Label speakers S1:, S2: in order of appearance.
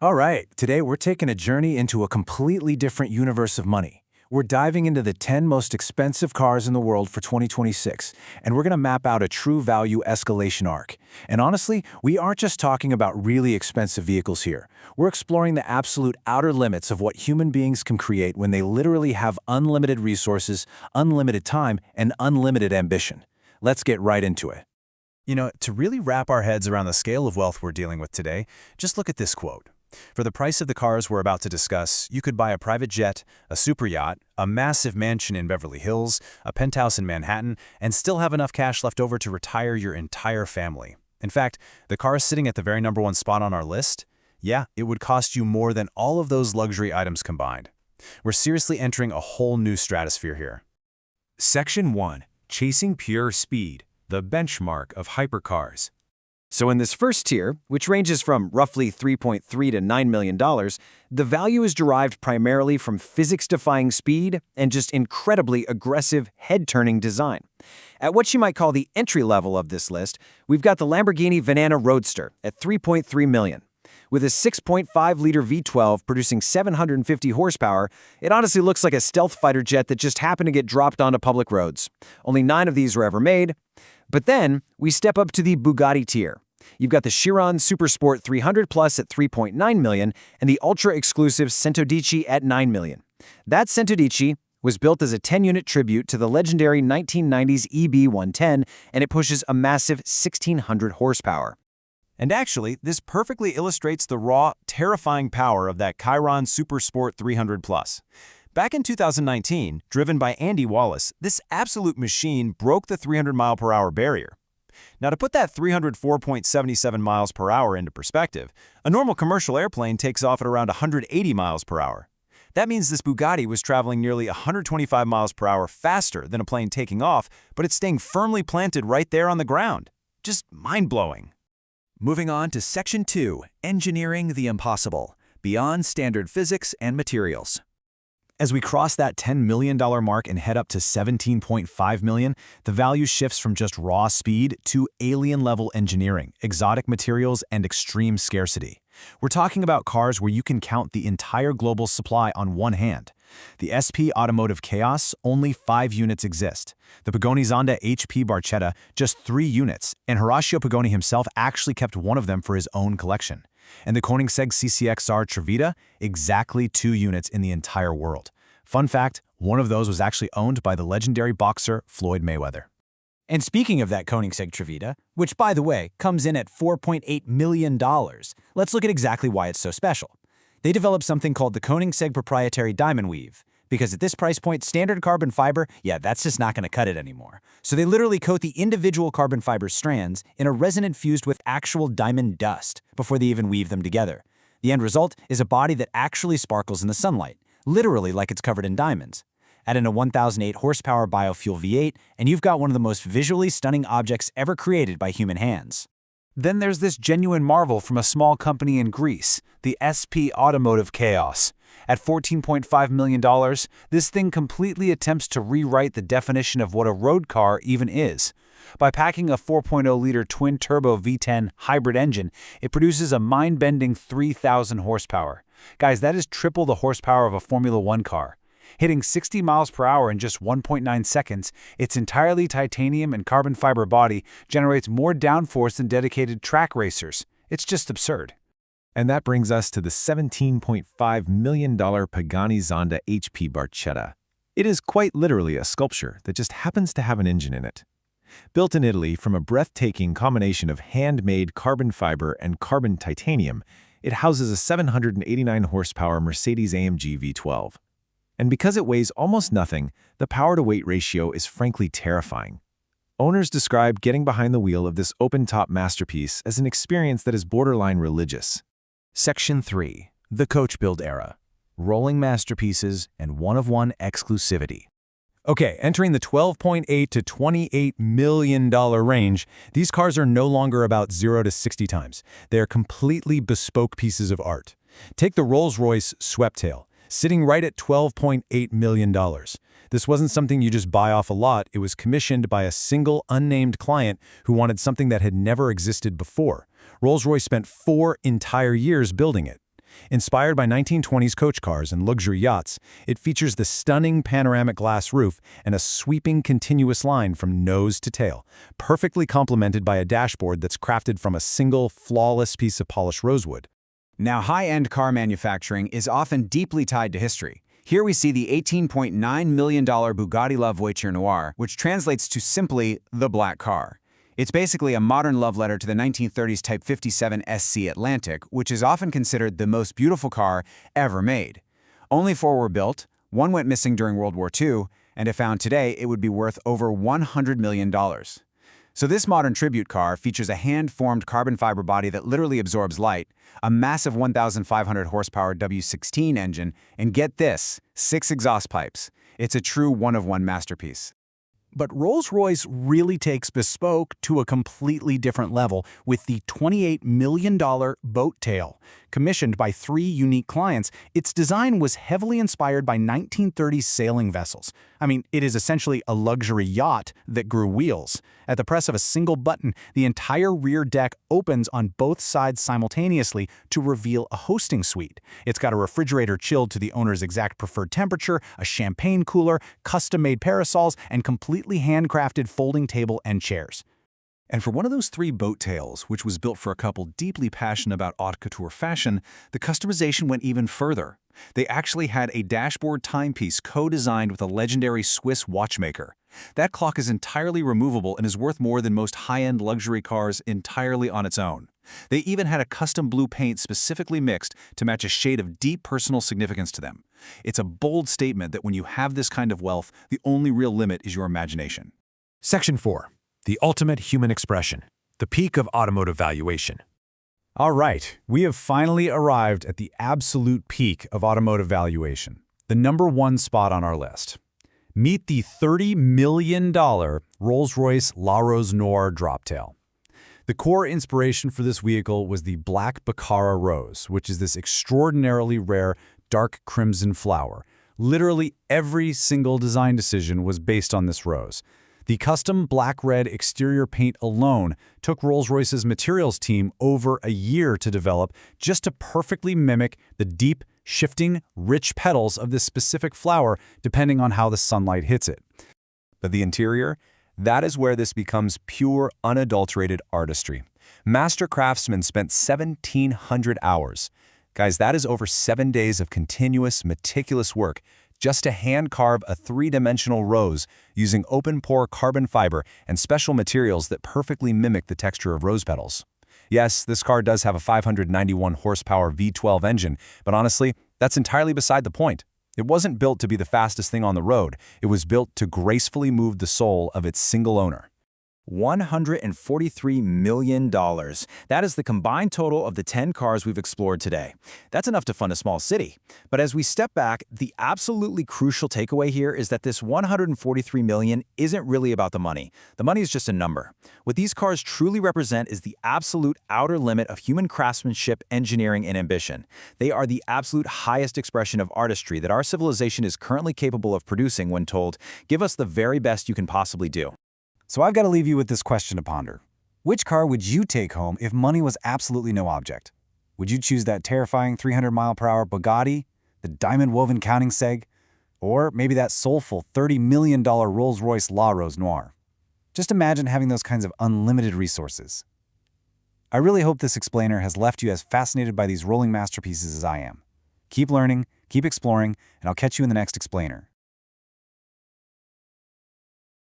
S1: All right, today we're taking a journey into a completely different universe of money. We're diving into the 10 most expensive cars in the world for 2026, and we're going to map out a true value escalation arc. And honestly, we aren't just talking about really expensive vehicles here. We're exploring the absolute outer limits of what human beings can create when they literally have unlimited resources, unlimited time, and unlimited ambition. Let's get right into it. To really wrap our heads around the scale of wealth we're dealing with today, just look at this quote. For the price of the cars we're about to discuss, you could buy a private jet, a super yacht, a massive mansion in Beverly Hills, a penthouse in Manhattan, and still have enough cash left over to retire your entire family. In fact, the car sitting at the very #1 spot on our list, yeah, it would cost you more than all of those luxury items combined. We're seriously entering a whole new stratosphere here.
S2: Section 1. Chasing Pure Speed, the benchmark of hypercars.
S3: So in this first tier, which ranges from roughly $3.3 to $9 million, the value is derived primarily from physics-defying speed and just incredibly aggressive, head-turning design. At what you might call the entry level of this list, we've got the Lamborghini Venena Roadster at $3.3 million. With a 6.5-liter V12 producing 750 horsepower, it honestly looks like a stealth fighter jet that just happened to get dropped onto public roads. Only 9 of these were ever made. But then, we step up to the Bugatti tier. You've got the Chiron Supersport 300 Plus at $3.9 million and the ultra-exclusive Centodieci at $9 million. That Centodieci was built as a 10-unit tribute to the legendary 1990s EB110, and it pushes a massive 1,600 horsepower.
S1: And actually, this perfectly illustrates the raw, terrifying power of that Chiron Supersport 300 Plus. Back in 2019, driven by Andy Wallace, this absolute machine broke the 300-mile-per-hour barrier. Now, to put that 304.77 miles per hour into perspective, a normal commercial airplane takes off at around 180 miles per hour. That means this Bugatti was traveling nearly 125 miles per hour faster than a plane taking off, but it's staying firmly planted right there on the ground. Just mind-blowing.
S4: Moving on to Section 2, Engineering the Impossible, Beyond Standard Physics and Materials.
S1: As we cross that $10 million mark and head up to $17.5 million, the value shifts from just raw speed to alien-level engineering, exotic materials, and extreme scarcity. We're talking about cars where you can count the entire global supply on one hand. The SP Automotive Chaos, only 5 units exist. The Pagani Zonda HP Barchetta, just 3 units, and Horacio Pagani himself actually kept one of them for his own collection. And the Koenigsegg CCXR Trevita, exactly 2 units in the entire world. Fun fact, one of those was actually owned by the legendary boxer Floyd Mayweather. And speaking of that Koenigsegg Trevita, which by the way, comes in at $4.8 million, let's look at exactly why it's so special. They developed something called the Koenigsegg Proprietary Diamond Weave, because at this price point, standard carbon fiber, yeah, that's just not going to cut it anymore. So they literally coat the individual carbon fiber strands in a resin infused with actual diamond dust before they even weave them together. The end result is a body that actually sparkles in the sunlight, literally like it's covered in diamonds. Add in a 1,008 horsepower biofuel V8, and you've got one of the most visually stunning objects ever created by human hands. Then there's this genuine marvel from a small company in Greece, the SP Automotive Chaos. At $14.5 million, this thing completely attempts to rewrite the definition of what a road car even is. By packing a 4.0-liter twin-turbo V10 hybrid engine, it produces a mind-bending 3,000 horsepower. Guys, that is triple the horsepower of a Formula One car. Hitting 60 miles per hour in just 1.9 seconds, its entirely titanium and carbon fiber body generates more downforce than dedicated track racers. It's just absurd.
S2: And that brings us to the $17.5 million Pagani Zonda HP Barchetta. It is quite literally a sculpture that just happens to have an engine in it. Built in Italy from a breathtaking combination of handmade carbon fiber and carbon titanium, it houses a 789 horsepower Mercedes-AMG V12. And because it weighs almost nothing, the power-to-weight ratio is frankly terrifying. Owners describe getting behind the wheel of this open-top masterpiece as an experience that is borderline religious.
S1: Section 3. The Coach Build Era. Rolling masterpieces and one-of-one exclusivity. Okay, entering the $12.8 to $28 million range, these cars are no longer about 0 to 60 times. They are completely bespoke pieces of art. Take the Rolls Royce Sweptail, sitting right at $12.8 million. This wasn't something you just buy off a lot. It was commissioned by a single unnamed client who wanted something that had never existed before. Rolls Royce spent 4 entire years building it.
S2: Inspired by 1920s coach cars and luxury yachts, it features the stunning panoramic glass roof and a sweeping continuous line from nose to tail, perfectly complemented by a dashboard that's crafted from a single, flawless piece of polished rosewood.
S3: Now, high-end car manufacturing is often deeply tied to history. Here we see the $18.9 million Bugatti La Voiture Noire, which translates to simply the black car. It's basically a modern love letter to the 1930s Type 57 SC Atlantic, which is often considered the most beautiful car ever made. Only 4 were built, 1 went missing during World War II, and if found today, it would be worth over $100 million. So this modern tribute car features a hand-formed carbon fiber body that literally absorbs light, a massive 1,500 horsepower W16 engine, and get this, 6 exhaust pipes. It's a true one-of-one masterpiece.
S1: But Rolls-Royce really takes bespoke to a completely different level with the $28 million boat tail. Commissioned by 3 unique clients, its design was heavily inspired by 1930s sailing vessels. I mean, it is essentially a luxury yacht that grew wheels. At the press of a single button, the entire rear deck opens on both sides simultaneously to reveal a hosting suite. It's got a refrigerator chilled to the owner's exact preferred temperature, a champagne cooler, custom-made parasols, and completely handcrafted folding table and chairs.
S4: And for one of those 3 boat tails, which was built for a couple deeply passionate about haute couture fashion, the customization went even further. They actually had a dashboard timepiece co-designed with a legendary Swiss watchmaker. That clock is entirely removable and is worth more than most high-end luxury cars entirely on its own. They even had a custom blue paint specifically mixed to match a shade of deep personal significance to them. It's a bold statement that when you have this kind of wealth, the only real limit is your imagination.
S2: Section 4. The ultimate human expression. The peak of automotive valuation.
S1: All right, we have finally arrived at the absolute peak of automotive valuation, the #1 spot on our list. Meet the $30 million Rolls-Royce La Rose Noire droptail. The core inspiration for this vehicle was the black Baccarat rose, which is this extraordinarily rare dark crimson flower. Literally every single design decision was based on this rose. The custom black-red exterior paint alone took Rolls-Royce's materials team over a year to develop just to perfectly mimic the deep, shifting, rich petals of this specific flower depending on how the sunlight hits it.
S2: But the interior? That is where this becomes pure, unadulterated artistry. Master craftsmen spent 1,700 hours. Guys, that is over 7 days of continuous, meticulous work just to hand-carve a 3-dimensional rose using open-pore carbon fiber and special materials that perfectly mimic the texture of rose petals. Yes, this car does have a 591 horsepower V12 engine, but honestly, that's entirely beside the point. It wasn't built to be the fastest thing on the road. It was built to gracefully move the soul of its single owner.
S3: $143 million. That is the combined total of the 10 cars we've explored today. That's enough to fund a small city. But as we step back, the absolutely crucial takeaway here is that this $143 million isn't really about the money. The money is just a number. What these cars truly represent is the absolute outer limit of human craftsmanship, engineering, and ambition. They are the absolute highest expression of artistry that our civilization is currently capable of producing when told, "Give us the very best you can possibly do."
S1: So I've got to leave you with this question to ponder. Which car would you take home if money was absolutely no object? Would you choose that terrifying 300-mile-per-hour Bugatti, the diamond-woven counting seg, or maybe that soulful $30 million Rolls-Royce La Rose Noire? Just imagine having those kinds of unlimited resources. I really hope this explainer has left you as fascinated by these rolling masterpieces as I am. Keep learning, keep exploring, and I'll catch you in the next explainer.